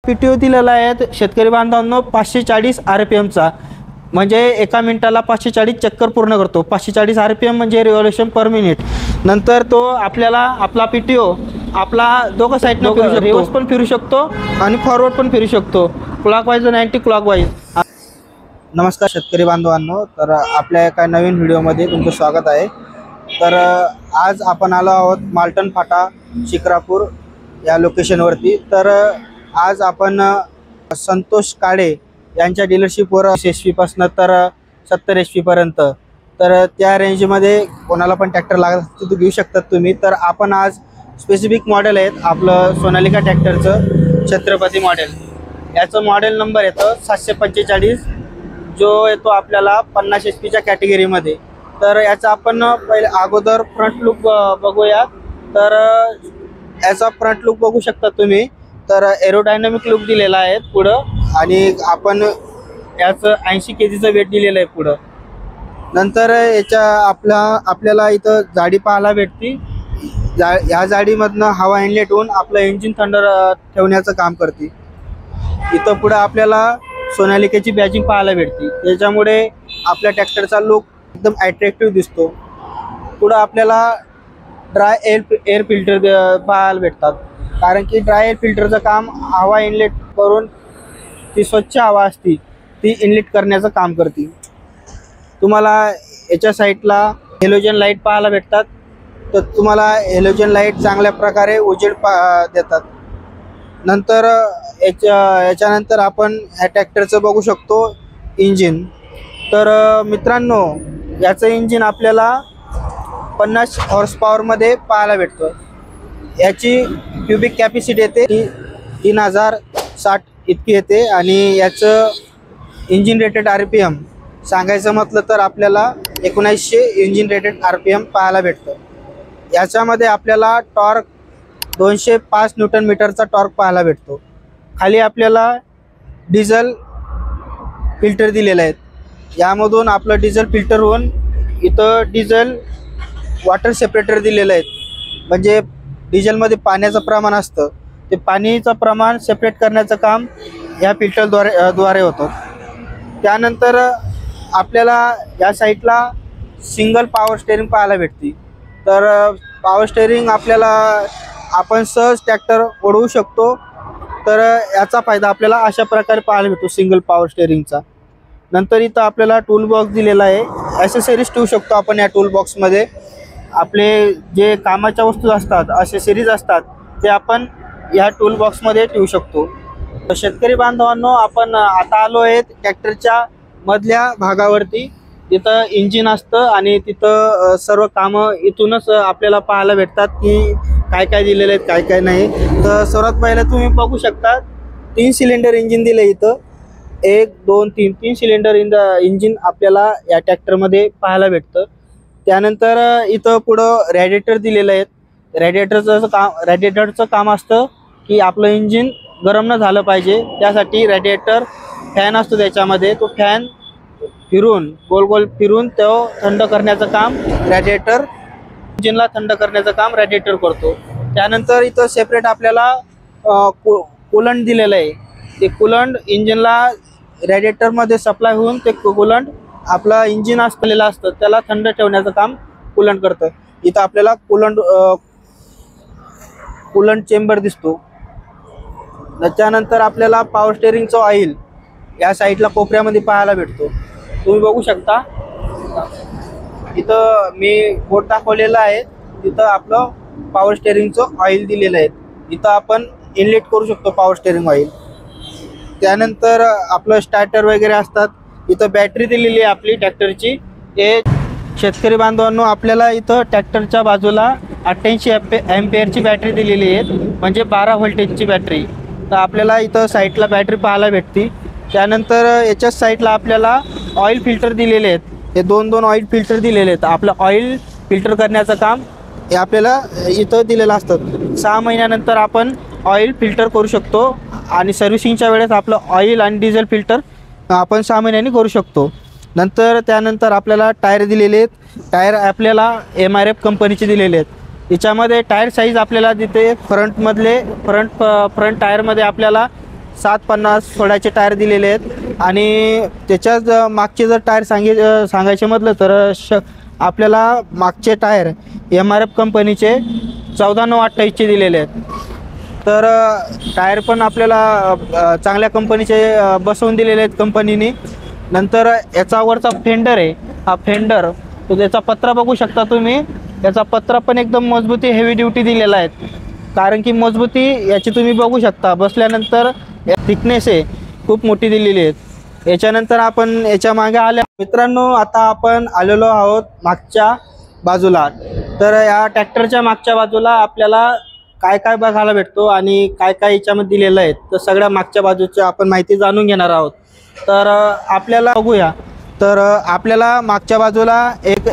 PTO दिलेला आहे शेतकरी बांधवांनो 540 RPMचा, म्हणजे एका मिनिटाला 540 चक्कर पूर्ण करतो। 540 RPM म्हणजे रिव्हॉल्यूशन पर मिनिट। नंतर तो आपल्याला आपला PTO आपला दोघं साईडनं फिरू शकतो, रिव्हर्स पण फिरू शकतो आणि फॉरवर्ड पण फिरू शकतो, क्लॉकवाईज आणि अँटी क्लॉकवाईज। नमस्कार शेतकरी बांधवांनो, तर आपल्या एका नवीन व्हिडिओमध्ये तुमचं स्वागत आहे। तर आज आपण आलो आहोत मालटण फाटा शिक्रापूर या लोकेशनवरती। तर आज आपण संतोष काळे यांच्या डीलरशिपवर HP पासून तर 70 HP पर्यंत, तर त्या रेंजमध्ये कोणाला पण ट्रॅक्टर लागत तो घेऊ शकतात तुम्ही। तर आपण आज स्पेसिफिक मॉडेल आहेत आपलं सोनालिका ट्रॅक्टरचं छत्रपती मॉडेल, याचं मॉडेल नंबर येतं 745, जो येतो आपल्याला 50 HP कॅटेगरीमध्ये। तर याचा आपण पहिले अगोदर फ्रंट लुक बघूया। तर याचा फ्रंट लुक बघू शकता तुम्ही, तर एरोडायनामिक लुक दिलेला आहे पुढं, आणि आपण याचं 80 kgचं वेट दिलेलं आहे पुढं। नंतर याच्या आपल्याला इथं जाडी पाहायला भेटते, या जाडीमधनं हवा इनलेट होऊन आपलं इंजिन थंड ठेवण्याचं काम करते। इथं पुढं आपल्याला सोनालिकेची बॅजिंग पाहायला भेटते, त्याच्यामुळे आपल्या ट्रॅक्टरचा लुक एकदम अट्रॅक्टिव्ह दिसतो। पुढं आपल्याला ड्राय एअर फिल्टर पाहायला भेटतात, कारण की ड्राय एअर फिल्टरचं काम हवा इनलेट करून ती स्वच्छ हवा असती ती इनलेट करण्याचं काम करते। तुम्हाला याच्या साईडला हेलोजन लाईट पाहायला भेटतात, तर तुम्हाला हेलोजन लाईट चांगल्या प्रकारे उजेड देतात। नंतर याच्यानंतर आपण ह्या ट्रॅक्टरचं बघू शकतो इंजिन। तर मित्रांनो, याचं इंजिन आपल्याला 50 हॉर्स पॉवरमध्ये पाहायला भेटतं। याची क्युबिक कॅपॅसिटी येते 3060 इतकी येते, आणि याचं इंजिन रेटेड RPM सांगायचं म्हटलं तर आपल्याला 1900 इंजिन रेटेड RPM पाहायला भेटतं। याच्यामध्ये आपल्याला टॉर्क 205 न्यूटन मीटरचा टॉर्क पाहायला भेटतो। खाली आपल्याला डिझेल फिल्टर दिलेले आहेत, यामधून आपलं डिझेल फिल्टर होऊन इथं डिझेल वॉटर सेपरेटर दिलेलं आहे, म्हणजे डिझेलमध्ये पाण्याचं प्रमाण असतं, ते पाणीचं प्रमाण सेपरेट करण्याचं काम या फिल्टरद्वारे होतं। त्यानंतर आपल्याला या साईडला सिंगल पॉवर स्टेअरिंग पाहायला भेटते। तर पॉवर स्टेअरिंग आपल्याला आपण सहज ट्रॅक्टर ओढवू शकतो, तर याचा फायदा आपल्याला अशा प्रकारे पाहायला भेटतो सिंगल पॉवर स्टेअरिंगचा। नंतर इथं आपल्याला टूल बॉक्स दिलेला आहे, ॲसेसरीज ठेवू शकतो आपण या टूल बॉक्समध्ये। आपले जे कामाच्या वस्तू असतात, ॲसेसरीज असतात, ते आपण या टूल बॉक्समध्ये ठेवू शकतो। शेतकरी बांधवांनो, आपण आता आलो आहे ट्रॅक्टरच्या मधल्या भागावरती। तिथं इंजिन असतं आणि तिथं सर्व कामं इथूनच आपल्याला पाहायला भेटतात की काय काय दिलेले आहेत, काय काय नाही। तर सर्वात पहिलं तुम्ही बघू शकता 3 सिलेंडर इंजिन दिलं इथं, 1 2 3 3 सिलेंडर इंजिन आपल्याला या ट्रॅक्टरमध्ये पाहायला भेटतं। त्यानंतर इथं पुढं रॅडिएटर दिलेलं आहे। रॅडिएटरचं काम असतं की आपलं इंजिन गरम न झालं पाहिजे, त्यासाठी रॅडिएटर फॅन असतो त्याच्यामध्ये, तो फॅन फिरून गोल गोल फिरून तो थंड करण्याचं काम रॅडिएटर, इंजिनला थंड करण्याचं काम रॅडिएटर करतो। त्यानंतर इथं सेपरेट आपल्याला कूलंट दिलेलं आहे, ते कूलंट इंजिनला रॅडिएटरमध्ये सप्लाय होऊन ते कूलंट आपलं इंजिन असलेलं असतं त्याला थंड ठेवण्याचं काम कूलंट करतं। इथं आपल्याला कूलंट चेंबर दिसतो। त्याच्यानंतर आपल्याला पॉवर स्टेअरिंगचं ऑइल या साईडला कोपऱ्यामध्ये पाहायला भेटतो, तुम्ही बघू शकता। इथं मी बोट दाखवलेलं आहे, तिथं आपलं पॉवर स्टेअरिंगचं ऑइल दिलेलं आहे, इथं आपण इनलेट करू शकतो पॉवर स्टेअरिंग ऑइल। त्यानंतर आपलं स्टार्टर वगैरे असतात, इथं बॅटरी दिलेली आहे आपली ट्रॅक्टरची। हे शेतकरी बांधवांनो, आपल्याला इथं ट्रॅक्टरच्या बाजूला 88 एम्पिअरची बॅटरी दिलेली आहे, म्हणजे 12 व्होल्टेजची बॅटरी। तर आपल्याला इथं साईडला बॅटरी पाहायला भेटते। त्यानंतर याच्याच साईडला आपल्याला ऑइल फिल्टर दिलेले आहेत, हे 2 ऑइल फिल्टर दिलेले आहेत। आपलं ऑइल फिल्टर करण्याचं काम हे आपल्याला इथं दिलेलं असतं। 6 महिन्यानंतर आपण ऑइल फिल्टर करू शकतो, आणि सर्व्हिसिंगच्या वेळेस आपलं ऑइल आणि डिझेल फिल्टर आपण 6 महिन्यांनी करू शकतो। त्यानंतर आपल्याला टायर दिलेले आहेत, टायर आपल्याला MRF कंपनीचे दिलेले आहेत। याच्यामध्ये टायर साईज आपल्याला तिथे फ्रंट टायरमध्ये आपल्याला 750 सोळाचे टायर दिलेले आहेत आणि त्याच्याच मागचे जर टायर सांगायचे म्हटलं तर आपल्याला मागचे टायर MRF कंपनीचे 14,928चे दिलेले आहेत। तर टायर पण आपल्याला चांगल्या कंपनीचे बसवून दिलेले आहेत कंपनीने। नंतर याचा वरचा फेंडर आहे, हा फेंडर तो त्याचा पत्रा बघू शकता तुम्ही, याचा पत्रा पण एकदम मजबूती हेवी ड्युटी दिलेला आहे, कारण की मजबूती याची तुम्ही बघू शकता बसल्यानंतर थिकनेस आहे खूप मोठी दिलेली आहे। याच्यानंतर आपण याच्या मागे आल्या मित्रांनो, आता आपण आलेलो आहोत मागच्या बाजूला। तर या ट्रॅक्टरच्या मागच्या बाजूला आपल्याला काय काय बघायला भेटतो आणि काय काय याच्यामध्ये दिलेलं आहे, तर सगळ्या मागच्या बाजूची आपण माहिती जाणून घेणार आहोत। तर आपल्याला बघूया, तर आपल्याला मागच्या बाजूला एक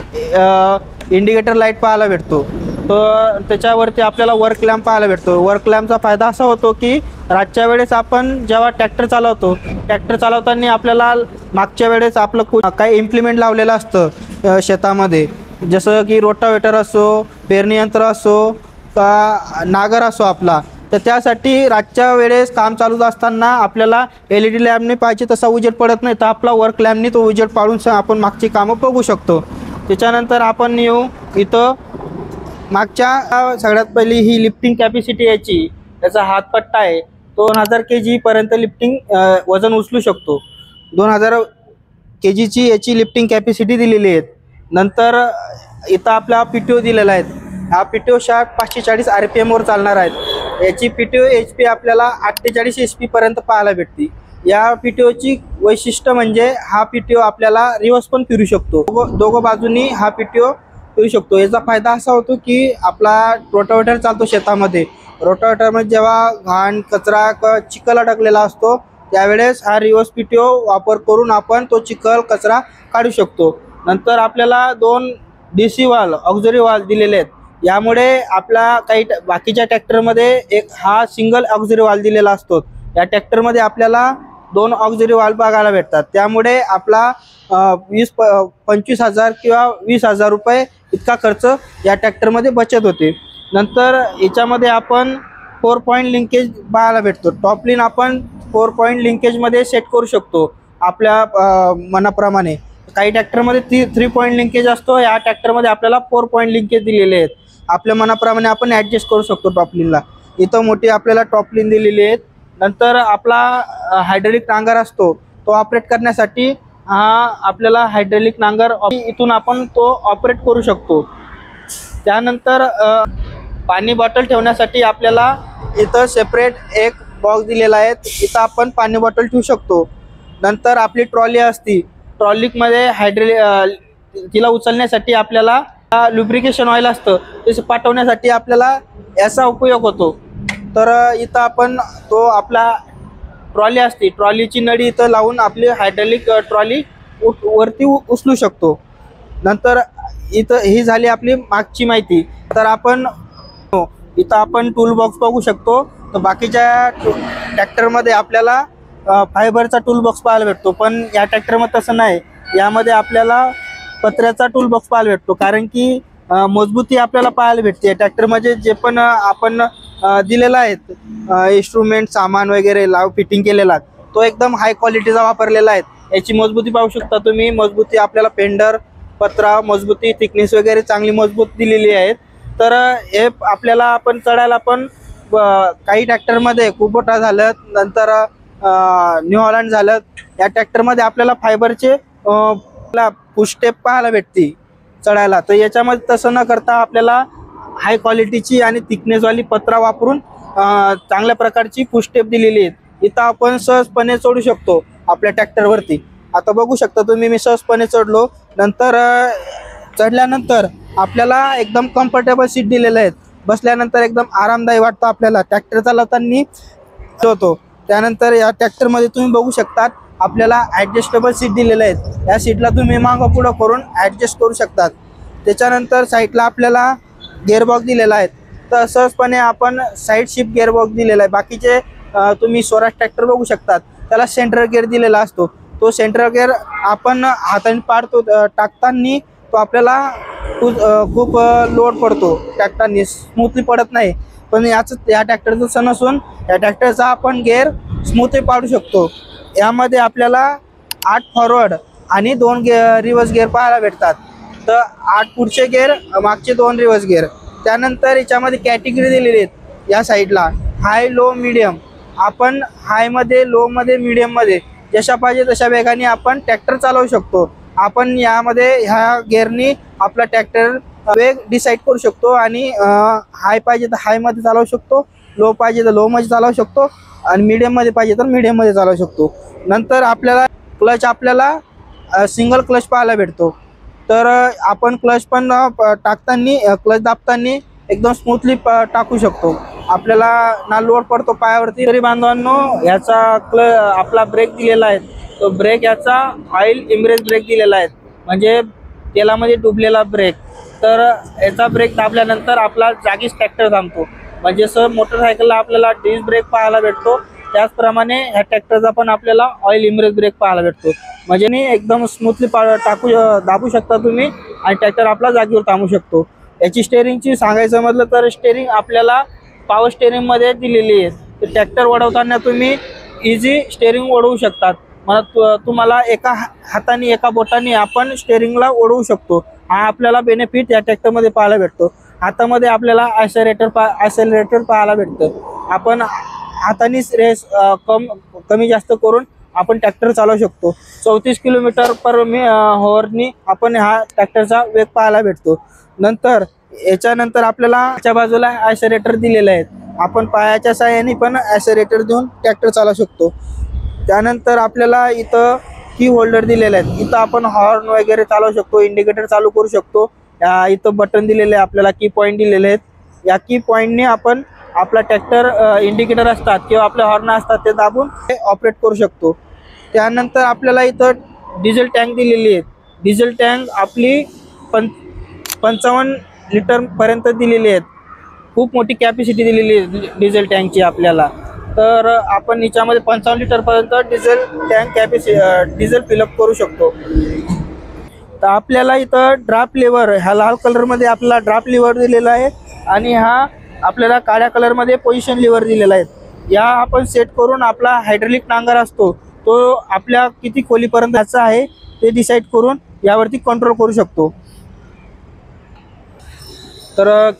इंडिकेटर लाईट पाहायला भेटतो, तर त्याच्यावरती आपल्याला वर्क लॅम्प पाहायला भेटतो। वर्क लॅम्पचा फायदा असा होतो की रातच्या वेळेस आपण जेव्हा ट्रॅक्टर चालवतो, ट्रॅक्टर चालवताना आपल्याला मागच्या वेळेस आपलं काही इम्प्लिमेंट लावलेलं असतं शेतामध्ये, जसं की रोटावेटर असो, पेरणी यंत्र असो का नागर असो आपला, तर त्यासाठी रातच्या वेळेस काम चालू असताना आपल्याला LED लॅम्पने पाहिजे तसा उजेड पडत नाही, तर आपला वर्क लॅम्पने तो उजेड पाडून आपण मागची कामं बघू शकतो। त्याच्यानंतर आपण येऊ इथं मागच्या सगळ्यात पहिली ही लिफ्टिंग कॅपॅसिटी याची, त्याचा हातपट्टा आहे 2000 kg पर्यंत लिफ्टिंग वजन उचलू शकतो। 2000 kgची याची लिफ्टिंग कॅपॅसिटी दिलेली आहे। नंतर इथं आपला PTO दिलेला आहे, हा PTO शाफ्ट 540 RPM वर चालणार आहे। याची PTO HP आपल्याला 48 HP पर्यंत पाहायला भेटते। या PTOची वैशिष्ट्य म्हणजे हा PTO आपल्याला रिवर्स पण फिरू शकतो, दोघं बाजूनी हा PTO फिरू शकतो। याचा फायदा असा होतो की आपला रोटावेटर चालतो शेतामध्ये, रोटावेटरमध्ये जेव्हा घाण कचरा चिखल अडकलेला असतो त्यावेळेस हा रिवर्स PTO वापर करून आपण तो चिखल कचरा काढू शकतो। नंतर आपल्याला 2 DC वाल्व ऑक्झिलरी वाल्व दिलेले आहेत, यामुळे आपला काही बाकीच्या ट्रॅक्टरमध्ये एक हा सिंगल ऑक्झिलरी वाल्व दिलेला असतो, या ट्रॅक्टरमध्ये आपल्याला 2 ऑक्झिलरी वाल्व बघायला भेटतात, त्यामुळे आपला 25,000 किंवा 20,000 रुपये इतका खर्च या ट्रॅक्टरमध्ये बचत होते। नंतर याच्यामध्ये आपण 4 पॉईंट लिंकेज पाहायला भेटतो, टॉप लाईन आपण 4 पॉईंट लिंकेजमध्ये सेट करू शकतो आपल्या मनाप्रमाणे। काही ट्रॅक्टरमध्ये 3 पॉईंट लिंकेज असतो, या ट्रॅक्टरमध्ये आपल्याला 4 पॉईंट लिंकेज दिलेले आहेत, आपल्या मनाप्रमाणे आपण ॲडजस्ट करू शकतो टॉप लाईनला। इथं मोठी आपल्याला टॉप लाईन दिलेली आहेत। नंतर आपला हायड्रोलिक नांगर असतो, तो ऑपरेट करण्यासाठी हा आपल्याला हायड्रोलिक नांगर इथून आपण तो ऑपरेट करू शकतो। त्यानंतर पाणी बॉटल ठेवण्यासाठी आपल्याला इथं सेपरेट एक बॉक्स दिलेला आहे, इथं आपण पाणी बॉटल ठेवू शकतो। नंतर आपली ट्रॉली असती, ट्रॉलीमध्ये तिला उचलण्यासाठी आपल्याला लुब्रिकेशन ऑइल असतं, ते पाठवण्यासाठी आपल्याला याचा उपयोग होतो। तर इथं आपण तो आपला ट्रॉली असते, ट्रॉलीची नळी इथं लावून आपली हायड्रोलिक ट्रॉली वरती उचलू शकतो। नंतर इथं ही झाली आपली मागची माहिती। तर इथं आपण टूल बॉक्स बघू शकतो, तर बाकीच्या ट्रॅक्टरमध्ये आपल्याला फायबरचा टूल बॉक्स पाहायला भेटतो, पण या ट्रॅक्टरमध्ये तसं नाही, यामध्ये आपल्याला पत्र्याचा टूल बॉक्स पाहायला भेटतो, कारण की मजबूती आपल्याला पाहायला भेटते। ट्रॅक्टरमध्ये जे पण आपण दिलेला आहेत इन्स्ट्रुमेंट सामान वगैरे फिटिंग केलेला, तो एकदम हाय क्वालिटीचा वापरलेला आहे। याची मजबूती पाहू शकता तुम्ही, मजबूती आपल्याला फेंडर पत्रा मजबूती थिकनेस वगैरे चांगली मजबूत दिलेली आहेत। तर हे आपल्याला आपण चढायला पण काही ट्रॅक्टरमध्ये कुबोटा झालं, नंतर न्यू हॉलंड झालं, या ट्रॅक्टरमध्ये आपल्याला फायबरचे पुशस्टेप पाहायला भेटते चढायला। तर याच्यामध्ये तसं न करता आपल्याला हाय क्वालिटीची आणि थिकनेसवाली पत्रा वापरून चांगल्या प्रकारची पुशस्टेप दिलेली आहेत। इथं आपण सहजपणे चढू शकतो आपल्या ट्रॅक्टरवरती। आता बघू शकता तुम्ही, मी सहजपणे चढलो। नंतर चढल्यानंतर आपल्याला एकदम कम्फर्टेबल सीट दिलेले आहेत, बसल्यानंतर एकदम आरामदायी वाटतं आपल्याला, ट्रॅक्टर चालवताना होतो। त्यानंतर या ट्रॅक्टरमध्ये तुम्ही बघू शकतात आपल्याला ॲडजस्टेबल सीट दिलेले आहेत, या सीटला तुम्ही मागं पुढं करून ॲडजस्ट करू शकतात। त्याच्यानंतर साईडला आपल्याला गिअरबॉक्स दिलेला आहे, तर सहजपणे आपण साईड शिफ्ट गिअरबॉक्स दिलेला आहे। बाकीचे तुम्ही स्वराज ट्रॅक्टर बघू शकतात, त्याला सेंट्रल गिअर दिलेला असतो, तो सेंट्रल गिअर आपण हाताने पाडतो टाकताना तो आपल्याला खूप लोड पडतो, टाकताना स्मूथली पडत नाही। पण या ट्रॅक्टरचं तसं नसून या ट्रॅक्टरचा आपण गेअर स्मूथली पाडू शकतो। यामध्ये आपल्याला 8 फॉरवर्ड आणि 2 रिव्हर्स गेअर पाहायला भेटतात। तर 8 पुढचे गेअर, मागचे 2 रिव्हर्स गेअर। त्यानंतर याच्यामध्ये कॅटेगरी दिलेली आहेत या साईडला, हाय, लो, मीडियम। आपण हायमध्ये, लोमध्ये, मीडियममध्ये जशा पाहिजे तशा वेगाने आपण ट्रॅक्टर चालवू शकतो। आपण यामध्ये ह्या गेअरनी आपला ट्रॅक्टर वेग डिसाईड करू शकतो आणि हाय पाहिजे तर हायमध्ये चालवू शकतो, लो पाहिजे तर लोमध्ये चालवू शकतो आणि मीडियममध्ये पाहिजे तर मीडियममध्ये चालवू शकतो। नंतर आपल्याला क्लच, आपल्याला सिंगल क्लच पाहायला भेटतो। तर आपण क्लच पण टाकताना, क्लच दाबताना एकदम स्मूथली टाकू शकतो। आपल्याला ना लोड पडतो पायावरती। तरी बांधवांनो, याचा आपला ब्रेक दिलेला आहे, तो ब्रेक याचा ऑइल इम्प्रेस ब्रेक दिलेला आहे, म्हणजे तेलामध्ये डुबलेला ब्रेक। तर याचा ब्रेक दाबल्यानंतर आपला जागीच ट्रॅक्टर थांबतो। म्हणजे सर मोटरसायकलला आपल्याला डिस्क ब्रेक पाहायला भेटतो, त्याचप्रमाणे ह्या ट्रॅक्टरचा पण आपल्याला ऑइल इम्प्रेस ब्रेक पाहायला भेटतो। म्हणजे एकदम स्मूथली दाबू शकता तुम्ही आणि ट्रॅक्टर आपला जागेवर थांबू शकतो। याची स्टेअरिंगची सांगायचं म्हटलं तर स्टेअरिंग आपल्याला पॉवर स्टेअरिंगमध्ये दिलेली आहे। तर ट्रॅक्टर वळवताना तुम्ही इझी स्टेअरिंग ओढवू शकतात। तुम्हाला एका हाताने, एका बोटाने आपण स्टेअरिंगला ओढवू शकतो। हा आपल्याला बेनिफिट या ट्रॅक्टरमध्ये पाहायला भेटतो। हातामध्ये आपल्याला ॲक्सेलरेटर पाहायला भेटतं। आपण हातानेच रेस कमी जास्त करून आपण ट्रॅक्टर चालवू शकतो। 34 किलोमीटर पर हॉवरनी आपण हा ट्रॅक्टरचा वेग पाहायला भेटतो। नंतर याच्यानंतर आपल्याला याच्या बाजूला ॲक्सेलरेटर दिलेले आहेत, आपण पायाच्या साहाय्याने पण ॲक्सेलरेटर देऊन ट्रॅक्टर चालवू शकतो। त्यानंतर आपल्याला इथं की होल्डर दिलेले आहेत, इथं आपण हॉर्न वगैरे चालवू शकतो, इंडिकेटर चालू करू शकतो। इथं बटन दिलेले आहे, आपल्याला की पॉईंट दिलेले आहेत। या की पॉईंटने आपण आपला ट्रॅक्टर इंडिकेटर असतात किंवा आपले हॉर्न असतात ते दाबून ते ऑपरेट करू शकतो। त्यानंतर आपल्याला इथं डिझेल टँक दिलेली आहे। डिझेल टँक आपली 55 लिटरपर्यंत दिलेली आहेत। खूप मोठी कॅपॅसिटी दिलेली आहे डिझेल टँकची आपल्याला। तर आपण याच्यामध्ये 55 लिटरपर्यंत डिझेल फिलअप करू शकतो। तर आपल्याला इथं ड्राफ्ट लिव्हर, ह्या लाल कलरमध्ये आपल्याला ड्राफ्ट लिव्हर दिलेला आहे आणि हा आपल्याला काळ्या कलरमध्ये पोझिशन लिव्हर दिलेला आहे। या आपण सेट करून आपला हायड्रोलिक नांगर असतो तो आपल्या किती खोलीपर्यंत जायचा आहे ते डिसाईड करून यावरती कंट्रोल करू शकतो। तर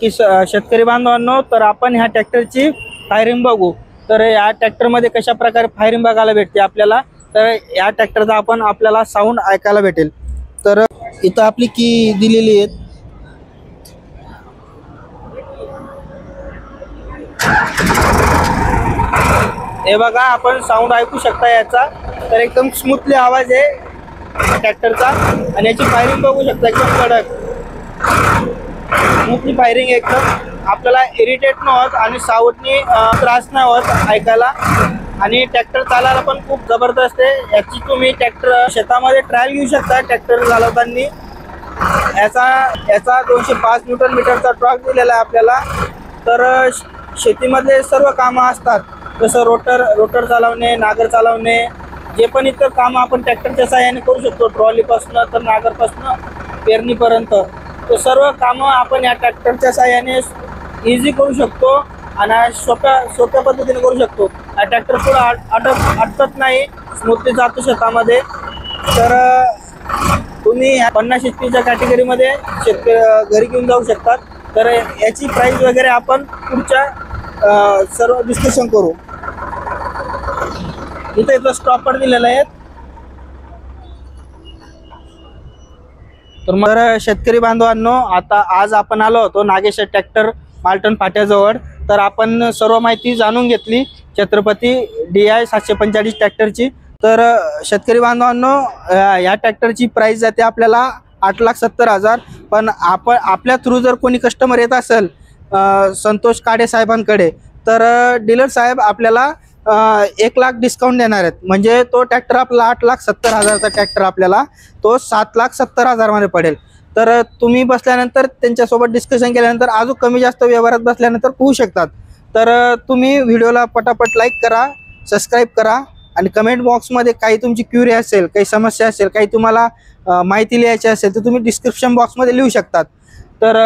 शेतकरी बांधवांनो, तर आपण ह्या ट्रॅक्टरची फायरिंग बघू। तर या ट्रॅक्टरमध्ये कशा प्रकारे फायरिंग बघायला भेटते आपल्याला, तर या ट्रॅक्टरचा आपल्याला साऊंड ऐकायला भेटेल। तर इथं आपली की दिलेली आहे, हे बघा आपण साऊंड ऐकू शकता याचा। तर एकदम स्मूथली आवाज आहे ट्रॅक्टरचा आणि याची फायरिंग बघू शकता, एकदम कडक स्मूथली फायरिंग, एकदम आपल्याला इरिटेट न होत आणि साऊंडनी त्रास नाही होत ऐकायला। आणि ट्रॅक्टर चालायला पण खूप जबरदस्त आहे। याची तुम्ही ट्रॅक्टर शेतामध्ये ट्रायल घेऊ शकता ट्रॅक्टर चालवताना। याचा 205 न्यूटन मीटरचा टॉर्क दिलेला आहे आपल्याला। तर शेतीमध्ये सर्व कामं असतात, जसं रोटर चालवणे, नागर चालवणे, जे पण इतर कामं आपण ट्रॅक्टरच्या साहाय्याने करू शकतो, ट्रॉलीपासून तर नागरपासून पेरणीपर्यंत। तो सर्व कामं आपण या ट्रॅक्टरच्या साहाय्याने इझी करू शकतो आणि सोप्या पद्धतीने करू शकतो। हा ट्रॅक्टर पुढं अडकत नाही, स्मूथली जातो शेतामध्ये। तर तुम्ही 50 HP कॅटेगरीमध्ये घरी घेऊन जाऊ शकतात। तर याची प्राइस वगैरे आपण पुढच्या सर्व डिस्कशन करू। इथं स्टॉपर दिलेला आहे। तर मग शेतकरी बांधवांनो, आज आपण आलो होतो नागेश ट्रॅक्टर मालटण फाट्याजवळ। तर आपण सर्व माहिती जाणून घेतली छत्रपती DI 745 ट्रॅक्टरची। तर शेतकरी बांधवांनो, या ट्रॅक्टरची प्राइस जाते आपल्याला 8,70,000। पण आपल्या थ्रू जर कोणी कस्टमर येत असेल संतोष काडे साहेबांकडे, तर डीलर साहेब आपल्याला 1 लाख डिस्काउंट देणार आहेत। म्हणजे तो ट्रॅक्टर आपला 8,70,000चा ट्रॅक्टर आपल्याला तो 7,70,000 मध्ये पडेल। तर तुम्ही बसल्यानंतर त्यांच्यासोबत डिस्कशन केल्यानंतर अजून कमी जास्त व्यवहारात बसल्यानंतर होऊ शकतात। तर तुम्ही व्हिडिओला पटापट लाईक करा, सबस्क्राईब करा आणि कमेंट बॉक्समध्ये काही तुमची क्युरी असेल, काही समस्या असेल, काही तुम्हाला माहिती लिहायची असेल तर तुम्ही डिस्क्रिप्शन बॉक्समध्ये लिहू शकतात। तर